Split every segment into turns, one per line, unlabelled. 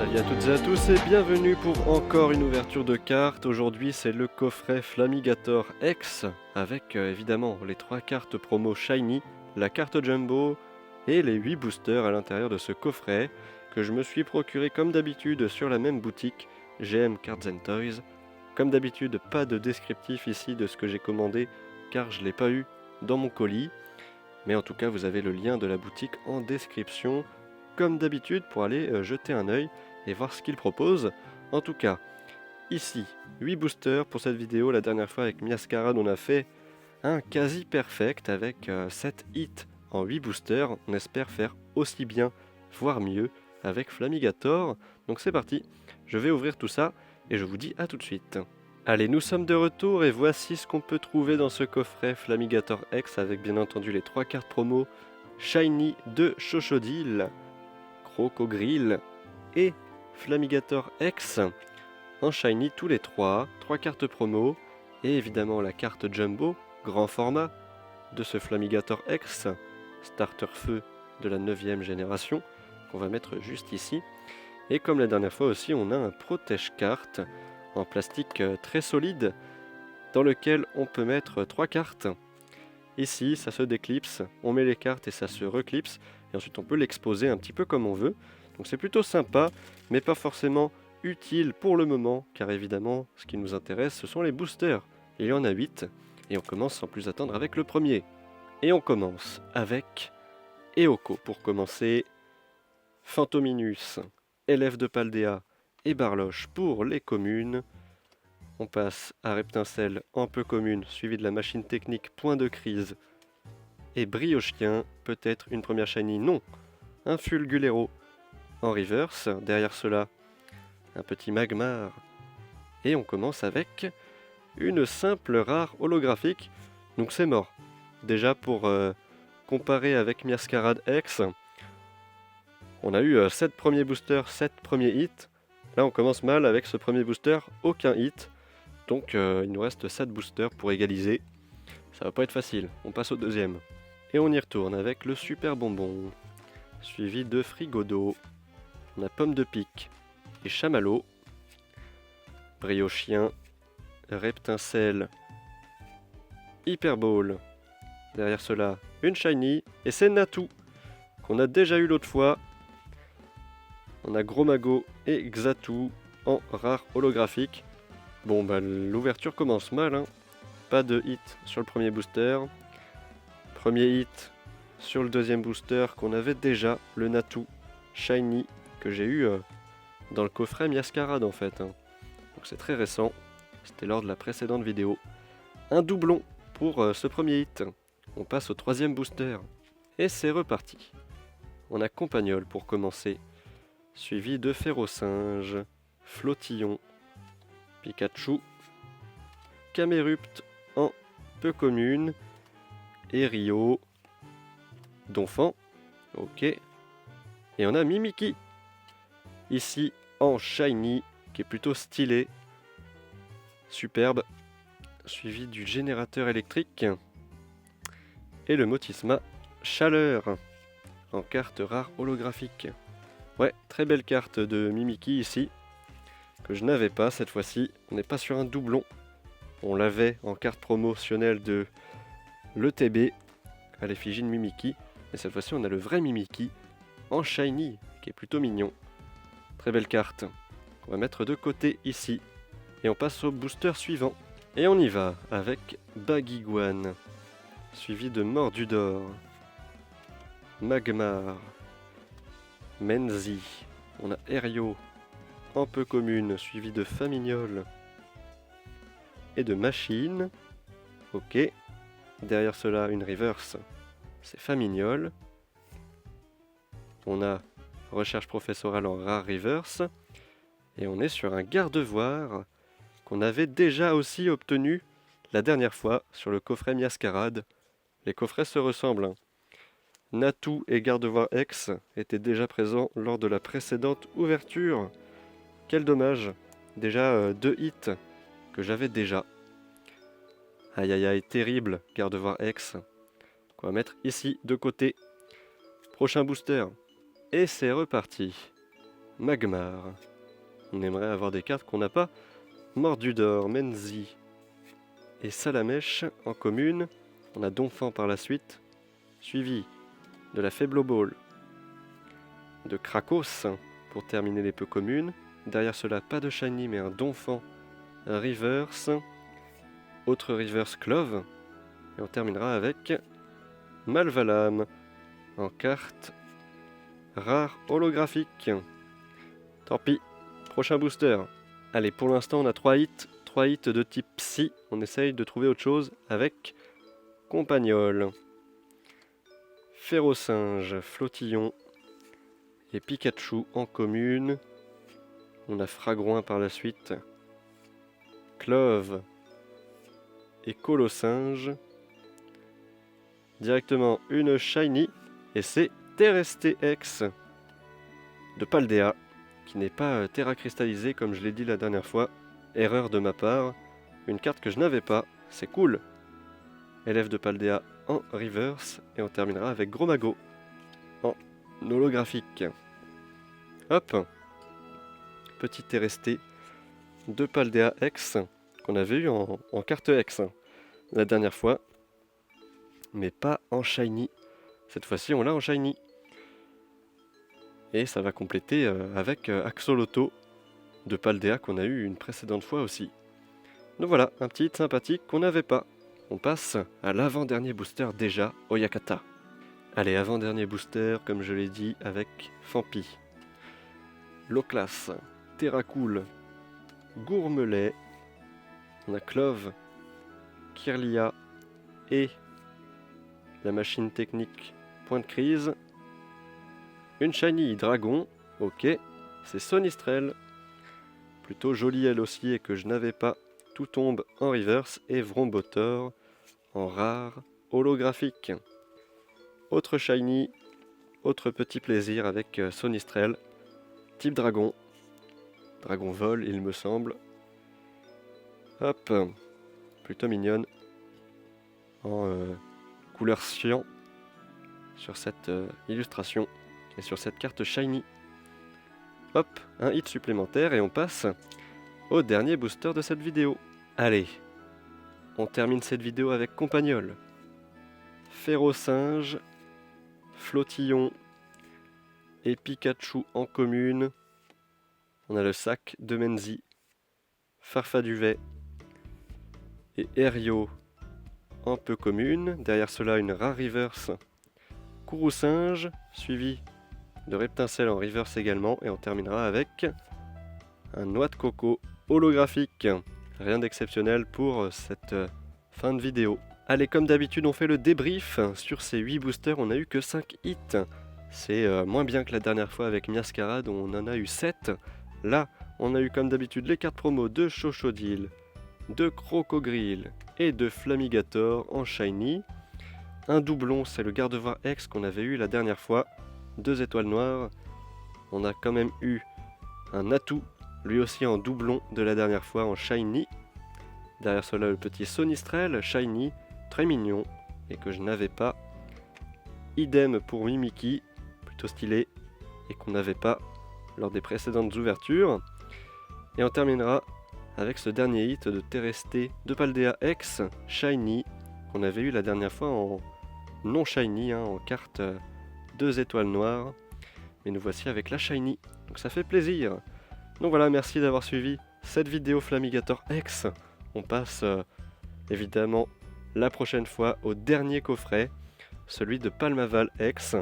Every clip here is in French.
Salut à toutes et à tous et bienvenue pour encore une ouverture de cartes. Aujourd'hui c'est le coffret Flamigator X avec évidemment les 3 cartes promo Shiny, la carte Jumbo et les 8 boosters à l'intérieur de ce coffret que je me suis procuré comme d'habitude sur la même boutique GM Cards and Toys. Comme d'habitude, pas de descriptif ici de ce que j'ai commandé car je ne l'ai pas eu dans mon colis. Mais en tout cas vous avez le lien de la boutique en description comme d'habitude pour aller jeter un œil et voir ce qu'ils proposent. En tout cas, ici, 8 boosters pour cette vidéo. La dernière fois avec Miascarade, on a fait un quasi perfect avec 7 hits en 8 boosters. On espère faire aussi bien, voire mieux, avec Flamigator. Donc c'est parti, je vais ouvrir tout ça et je vous dis à tout de suite. Allez, nous sommes de retour et voici ce qu'on peut trouver dans ce coffret Flamigator X avec bien entendu les 3 cartes promo Shiny de Chochodile, Crocogrill et Flamigator X en Shiny tous les 3 cartes promo et évidemment la carte Jumbo, grand format de ce Flamigator X, starter feu de la 9ème génération, qu'on va mettre juste ici. Et comme la dernière fois aussi, on a un protège carte en plastique très solide dans lequel on peut mettre 3 cartes. Ici, ça se déclipse, on met les cartes et ça se reclipse, et ensuite on peut l'exposer un petit peu comme on veut. Donc c'est plutôt sympa, mais pas forcément utile pour le moment, car évidemment, ce qui nous intéresse, ce sont les boosters. Il y en a 8, et on commence sans plus attendre avec le premier. Et on commence avec Eoko pour commencer, Phantominus, Élève de Paldea et Barloche pour les communes. On passe à Reptincelle en peu commune, suivi de la machine technique Point de crise et Briochien, peut-être une première shiny, non, un Fulgulero en reverse, derrière cela un petit Magmar, et on commence avec une simple rare holographique, donc c'est mort. Déjà pour comparer avec Miascarade X, on a eu 7 premiers boosters, 7 premiers hits, là on commence mal avec ce premier booster, aucun hit, donc il nous reste 7 boosters pour égaliser, ça va pas être facile, on passe au deuxième. Et on y retourne avec le super bonbon, suivi de Frigodo. On a Pomme de Pique et Chamallow, Briochien, Reptincelle, Hyperball. Derrière cela, une Shiny, et c'est Natu, qu'on a déjà eu l'autre fois. On a Gromago et Xatu en rare holographique. Bon, bah l'ouverture commence mal, hein. Pas de hit sur le premier booster. Premier hit sur le deuxième booster qu'on avait déjà, le Natu Shiny, que j'ai eu dans le coffret Miascarade en fait. Hein. Donc c'est très récent, c'était lors de la précédente vidéo. Un doublon pour ce premier hit. On passe au troisième booster. Et c'est reparti. On a Compagnol pour commencer, suivi de Férocinge, Flottillon, Pikachu, Camerupt en peu commune, et Rio, Donphan, ok, et on a Mimikyu, ici en Shiny, qui est plutôt stylé, superbe, suivi du générateur électrique, et le Motisma Chaleur, en carte rare holographique. Ouais, très belle carte de Mimikyu ici, que je n'avais pas cette fois-ci, on n'est pas sur un doublon, on l'avait en carte promotionnelle de l'ETB, à l'effigie de Mimikyu, et cette fois-ci on a le vrai Mimikyu en Shiny, qui est plutôt mignon. Très belle carte, on va mettre de côté ici, et on passe au booster suivant. Et on y va avec Baguiguane, suivi de Mordudor, Magmar, Menzi, on a Erio en peu commune, suivi de Famignol et de Machine, ok. Derrière cela, une reverse, c'est Famignol. On a recherche professorale en rare reverse. Et on est sur un gardevoir qu'on avait déjà aussi obtenu la dernière fois sur le coffret Miascarade. Les coffrets se ressemblent. Hein. Natu et Gardevoir X étaient déjà présents lors de la précédente ouverture. Quel dommage. Déjà 2 hits que j'avais déjà. Aïe aïe aïe, terrible, Gardevoir X. Qu'on va mettre ici, de côté. Prochain booster. Et c'est reparti. Magmar. On aimerait avoir des cartes qu'on n'a pas. Mordudor, Menzi et Salamèche en commune. On a Donphan par la suite, suivi de la Faiblo Ball, de Krakos pour terminer les peu communes. Derrière cela, pas de Shiny mais un Donphan, un Reverse, autre Reverse Clove. Et on terminera avec Malvalam en carte rare holographique. Tant pis, prochain booster. Allez, pour l'instant on a 3 hits de type Psy. On essaye de trouver autre chose avec Compagnol, Férocinge, Flottillon et Pikachu en commune. On a Fragouin par la suite, Clove et Colossinge. Directement une Shiny et c'est Terresté X de Paldea qui n'est pas Terra cristallisé comme je l'ai dit la dernière fois. Erreur de ma part, une carte que je n'avais pas, c'est cool. Élève de Paldea en reverse et on terminera avec Gromago en holographique. Hop, petit Terresté de Paldea X qu'on avait eu en carte X la dernière fois, mais pas en Shiny. Cette fois-ci on l'a en Shiny. Et ça va compléter avec Axolotl de Paldea qu'on a eu une précédente fois aussi. Donc voilà, un petit hit sympathique qu'on n'avait pas. On passe à l'avant-dernier booster déjà, Oyakata. Allez, avant-dernier booster, comme je l'ai dit, avec Fampi, Loclas, Terracool, Gourmelet, on a Clove, Kirlia et la machine technique Point de crise. Une Shiny Dragon, ok, c'est Sonistrel, plutôt jolie elle aussi et que je n'avais pas. Tout tombe en reverse et Vrombotor en rare holographique. Autre Shiny, autre petit plaisir avec Sonistrel, type dragon, dragon vol il me semble. Hop, plutôt mignonne, en couleur cyan sur cette illustration et sur cette carte Shiny. Hop, un hit supplémentaire et on passe au dernier booster de cette vidéo. Allez, on termine cette vidéo avec Compagnol, Férocinge, Flottillon et Pikachu en commune. On a le sac de Menzi, Farfaduvet et Erio en peu commune. Derrière cela, une rare reverse, Courroucinge, suivi de Reptincelle en reverse également. Et on terminera avec un Noix de Coco holographique. Rien d'exceptionnel pour cette fin de vidéo. Allez, comme d'habitude, on fait le débrief. Sur ces 8 boosters, on n'a eu que 5 hits. C'est moins bien que la dernière fois avec Miascarade, on en a eu 7. Là, on a eu comme d'habitude les cartes promo de Chochodile, de Crocogrill et de Flamigator en Shiny. Un doublon, c'est le Gardevoir X qu'on avait eu la dernière fois. 2 étoiles noires. On a quand même eu un atout, lui aussi en doublon de la dernière fois en Shiny. Derrière cela, le petit Sonistrel Shiny, très mignon, et que je n'avais pas. Idem pour Mimikyu, plutôt stylé, et qu'on n'avait pas lors des précédentes ouvertures. Et on terminera avec ce dernier hit de Terresté de Paldea X Shiny, qu'on avait eu la dernière fois en non Shiny, en carte 2 étoiles noires. Mais nous voici avec la Shiny, donc ça fait plaisir. Donc voilà, merci d'avoir suivi cette vidéo Flamigator X. On passe évidemment la prochaine fois au dernier coffret, celui de Palmaval X,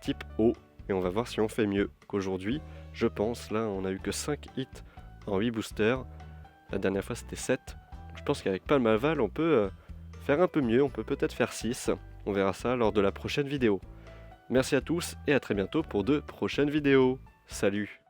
type O. Et on va voir si on fait mieux qu'aujourd'hui. Je pense, là on a eu que 5 hits en 8 boosters. La dernière fois c'était 7. Je pense qu'avec Palmaval on peut faire un peu mieux, on peut peut-être faire 6. On verra ça lors de la prochaine vidéo. Merci à tous et à très bientôt pour de prochaines vidéos. Salut!